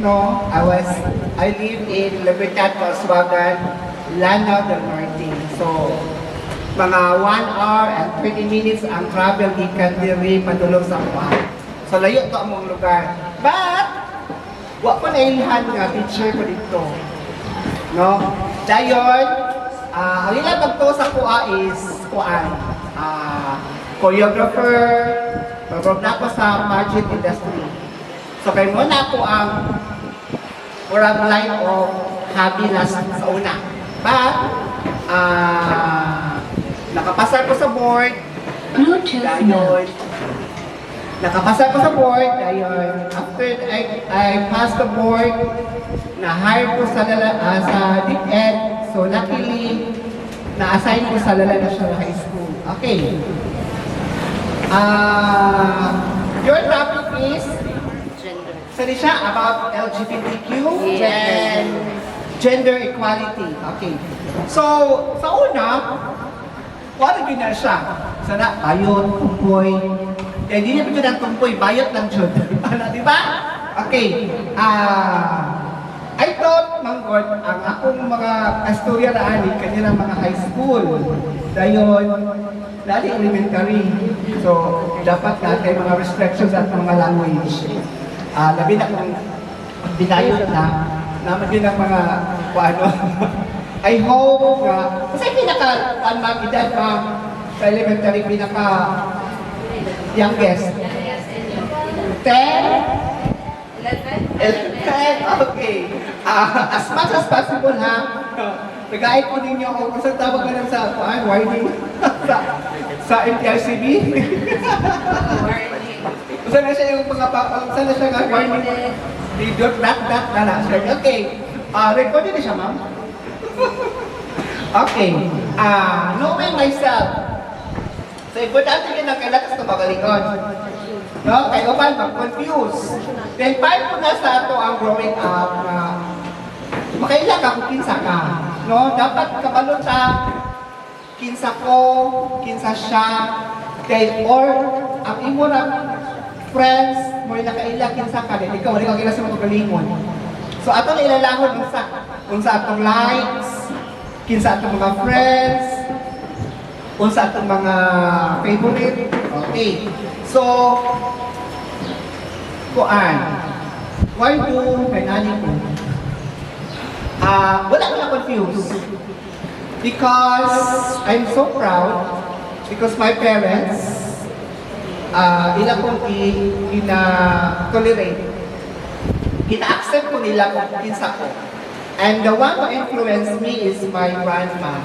No, I live in Libertad, Volkswagen, Lanao del Norte. So, mga 1 hour and 20 minutes ang travel gikan diri padulong sa Kuan. So, layo to among lugar. But, wa ko nailhan nga picture ko dito. No? Dayon, ang ilang pagto sa Kua is Kuan. Choreographer, program na ko sa pageant industry. So, kay mo na ko ang murag line of hobby na sa una. But, nakapasa ko sa board. Bluetooth mode. Nakapasa ko sa board. Ayun. After I passed the board, na-hire ko sa DepEd. So, luckily, na-assign ko sa Lala National High School. Okay. Your topic is Sorry siya, about LGBTQ and gender equality. Okay. So, sa una, ano gina siya? Sana, bayot, tumpoy. Kaya hindi niya pwede ng tumpoy, bayot ng jud. Di ba? Okay. I thought, Manggod, ang akong mga kastorya na ani, kanilang mga high school. Dayon, lali elementary. So, dapat natin mga restrictions at mga language. Labi na kung binayot na, naman din ang mga ano. I hope na, kasi pinaka-anmang edad pa sa elementary, pinaka-youngest. 10? 11? Okay. As much as possible ha, nag-aay po ninyo kung saan tawag ka lang sa warning sa MTRCB. Saan na siya yung mga saan na siya nga warning? Dot na na siya. Okay. Recorded na siya, ma'am? Okay. Knowing myself. So, importante yun ang kailangan sa magalingon. No? Kaya upan, mag-confuse. Then, part po na sa ito ang growing up na makailan ka kung kinsa ka. No? Dapat kabalon sa kinsa ko, kinsa siya, or ang imo na friends, mo nakaila kinsa ka din, ikaw, wala ka kinasa mo kalingon. So, ato na ilalahon kung sa atong likes, kinsa atong mga friends, kung sa atong mga favorite. Okay. So, kuan, why do kay nani ko? Wala ko na confused. Because I'm so proud, because my parents, ilang kong ina-tolerate. Ina-accept ko nila kung kinsa ko. And the one who influenced me is my grandma.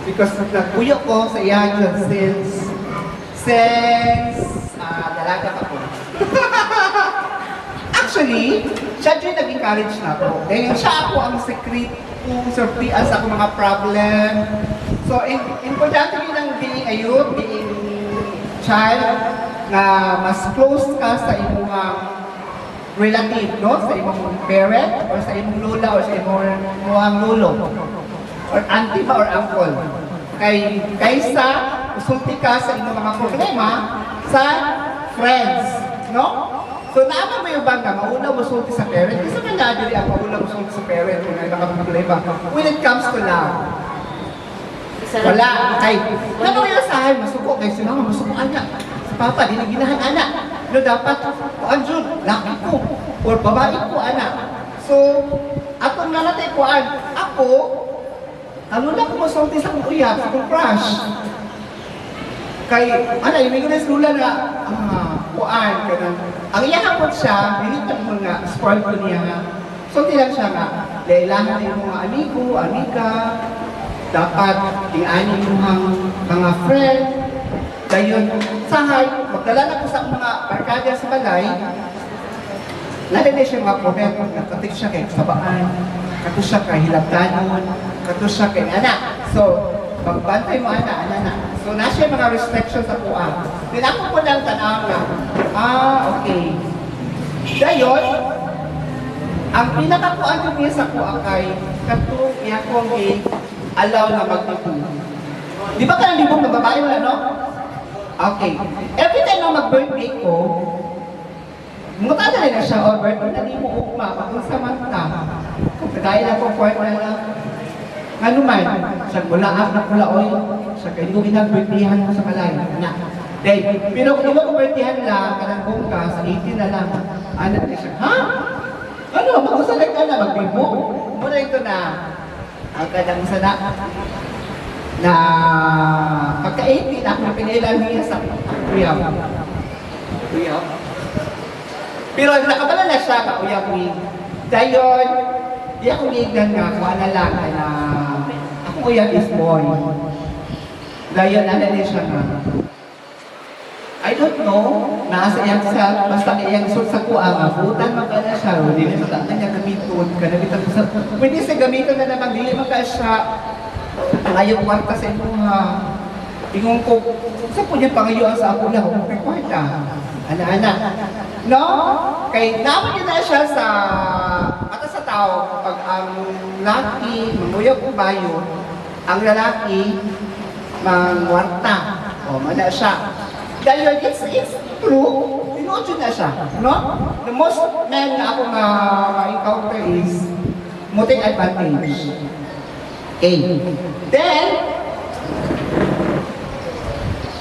Because nagpuyo ko sa iya since dalaga pa ko. Actually, siya din nag-encourage na ako. Dahil siya ako ang secret kung sortian sa akong mga problem. So, importante yun ang being a youth, being child, na mas close ka sa imong relative, no? Sa imong parent, or sa imong lola, or sa imong lolo, or auntie ba, or uncle. Kaysa usulti ka sa imong mga problema sa friends, no? So, naman mo yung bangga, mauna mo sulti sa parent. Kasi man nadiri ang mauna mo sulti sa parent kung ay nakaproblema. When it comes to love, wala. Ay, ano yung asahan? Masuko. Kaya sila nga, masuko anak. Sa papa, di na ginahan anak. No, dapat, kuan Jun, laki ko. Or babae ko, anak. So, atong nalatay ko, ako, ano lang ko masulti sa kong uyab, sa kong crush. Kay, yung may gulis lula na, kuan, ganun. Ang iyahapot siya, bilitan mo nga, spoil ko niya nga. Sulti lang siya nga, lailangan yung mga amigo, amiga, dapat tingani mo mga friend. Dayon, sahay, magdala na ko sa mga barkada sa balay, nalala siya mga problema, nakatik siya kay sabaan, kato siya kay hilabtanon, kato siya kay anak. So, magbantay mo anak. So, nasa mga restrictions sa kuha. Then ako po lang tanaw na, okay. Dayon, ang pinakakuan ko niya sa kuha kay katong iya kong allow na magpapun. Di ba ka nang libong na babae wala, no? Okay. Every time na mag-birthday ko, Muta na rin na siya, Albert, kung nali mo ugma, kung sa mata. Dahil ako, kwart na lang. Ano man, sa bulaak na kulaoy, sa kayo ginagbertihan mo sa kalay. Na. Pero kung ilo kubertihan lang, kanang bungka, sa 18 na lang. Anak niya siya, ha? Ano, mag-usalag ka na, magbibo. Muna ito na, ang kadang sana, na pagka-18 ako pinilan niya sa Uyab. Uyab. Pero nakabala na siya ka Uyab ni. Dayon, di ako nignan nga, kung ano lang na akong Uyab is boy. Dayon, ano din siya nga. I don't know, nasa iyang sa, basta iyang sul sa kuang, butan magkana siya, hindi na sa niya gamiton, kanabitan ko sa, pwede sa gamiton na naman, dili magka siya, ngayon kwarta sa inyo ha. Tingong ko, sa po niya pangayuan sa ako lang, kung kwarta. Ana-ana. No? Kay naman niya na siya sa mata sa tao, pag ang lalaki, mamuyag o bayo, ang lalaki, mangwarta. O, mana siya. Dahil it's true, tinutyo na siya. No? The most men na ako ma-encounter is, muting advantage. Okay. Then,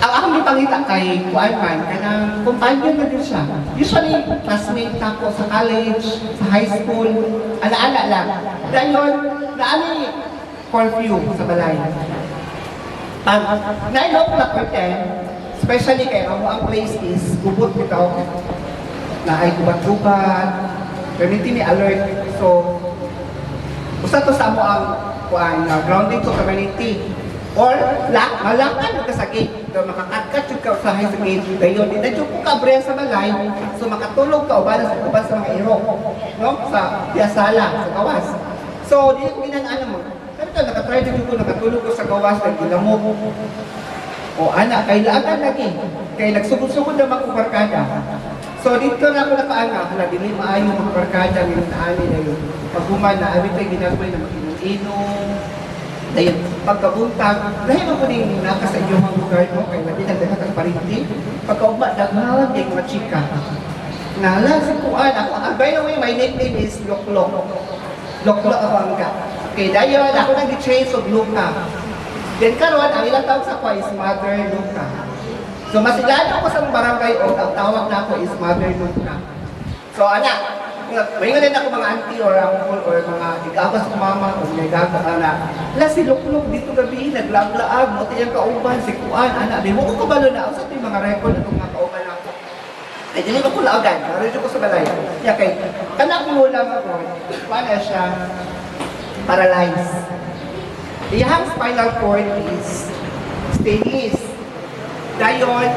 ang akong ipangita kay Kuan Man, kanang companion na din siya. Usually, classmate ako sa college, sa high school, ala-ala lang. Dahil naani curfew sa balay. Pag 9 o'clock or 10, especially kay ang place is gubot bitaw na ay gubat-gubat, permitin ni alert. So, usa to sa mo ang kuan grounding to community or malakan ka sa gate do makakatkat ka sa high sa gate dayon di na jud ko ka bre sa balay so makatulog ka uban sa uban sa mga iro no sa sala sa gawas so di ko ginang mo pero nakatry din ko nakatulog ko sa gawas kay gilamog o ana kay laagan lagi kay nagsugod-sugod na makubarkada. So dito na ako nakaanga, hala dili maayo mga barkada ng taani na yun. Paghuman na abi tay ginagmay na mag-inom. Dayon pagkabuntag, lahi mo kuning naka sa inyong mga lugar no kay labi nagdahat ang parinti. Pagkaugma daghan kay mga chika. Nala si kuan ako. By the way, my nickname is Loklok. Loklok ako ang ka. Okay, dayon ako nag-change og Luka. Then karon ang ilang tawag sa kwa is Mother Luka. So masigado ako sa barangay o ang tawag na ako is Mother Luka. So anak, may nga din ako mga auntie or uncle or mga igagas ko mama o may gaga anak. Wala si Lukluk dito gabi, naglaglaag, mo tiyang kauban, si Kuan, anak. Di mo ko kabalo na, sa ito yung mga record na itong mga kauban ako. Ay, dili ko laagan, naradyo ko sa balay. Kaya kay, kanak mo lang ako, paano siya paralyzed. Iyang spinal cord is stainless. Dayon,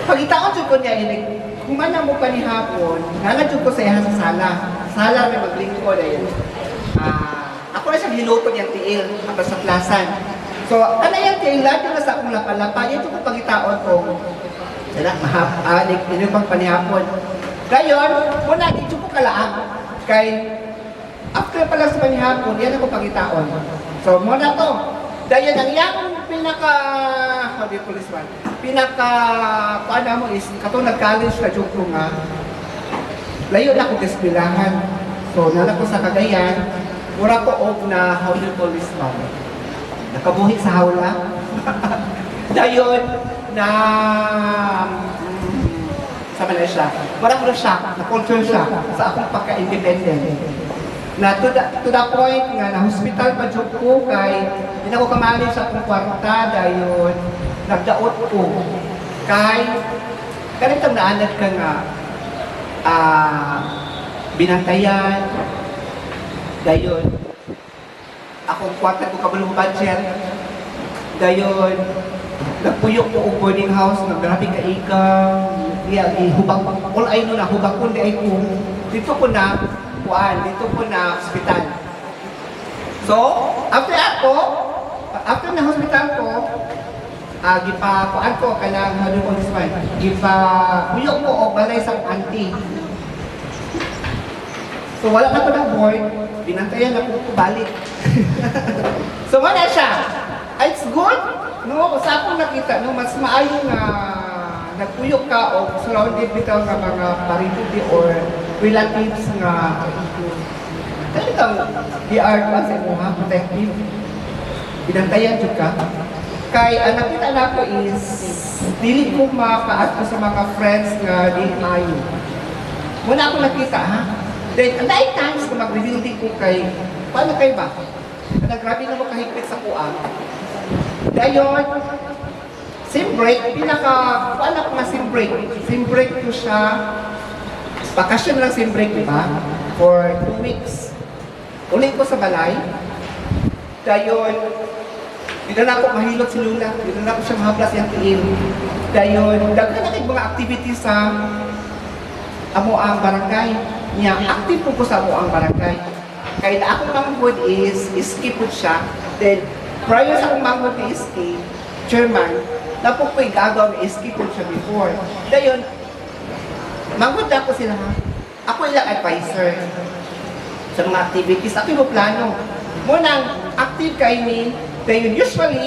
pag-itaon ko niya, kung man mo pa ni hapon, nangadyo ko sa iya sa sala. Sala may maglingkod ayun. Ako na siyang hiluto niyang tiil hanggang sa plasan. So, ano yung tiil, lahat yung nasa akong lapalapa, ito ko pag-itaon ko. Ito pang panihapon. Dayon, muna dito ko kalaang. Kay, after pala sa panihapon, yan ako pag-itaon. So, muna to. Dayon, ang iyang how do you call this one? Paano mo is, katong nag-college na joke ko nga, layo na ako kaspilahan. So, nana ko sa Cagayan, mura ko og na, how do you call this one? Nakabuhi sa hawla. Dayon, na, sama na siya. Parang ko siya, na-culture siya sa akong pagka-independent. Na to the point nga na hospital pa jud ko kay hindi na ko kamali sa akong kwarta dayon nagdaot ko kay kanitong naanad ka nga binantayan dayon akong kwarta ko kabalong budget dayon nagpuyok ko og boarding house naggrabe ka hubak all I know na hubak ko di ay ko dito ko na dito po na hospital. So, after na hospital ko, gipa-kuan ko, kanang how do you call this one? Gipa-kuyok ko o balay sa auntie. So, wala na ko ng board, binantayan na ko balik. So, wala siya. It's good, no? Sa akong nakita, no? Mas maayo nga nagpuyo ka o surrounded bitaw nga mga parituti or relatives nga talagang di are pa sa imo ha, protective. Binantayan jud ka. Kay ang nakita na ko is dili ko makaadto sa mga friends nga di maayo. Muna ako nakita ha. Then, ang dahil times na mag-rebuilding ko kay, paano kayo ba? Grabe na mo kahigpit sa kuang. Dayon, sim break, paano ko nga sim break? Sim break ko siya, bakasyon lang sim break, diba? For 2 weeks. Uling ko sa balay. Dayon, hindi na ako mahilot si Lula. Hindi na ako siya mahaplas yung tiil. Dayon, daghan na mga activities sa amo ang barangay. Niya, active po ko sa amo ang barangay. Kaya na akong manghod is skip po siya. Then, prior sa akong manghod ni skip, chairman, na po ko'y gagawa ni skip po siya before. Dayon, manghod na ako sila ha. Ako ilang advisor sa mga activities. Ako yung plano. Munang active kayo ni, dayon usually,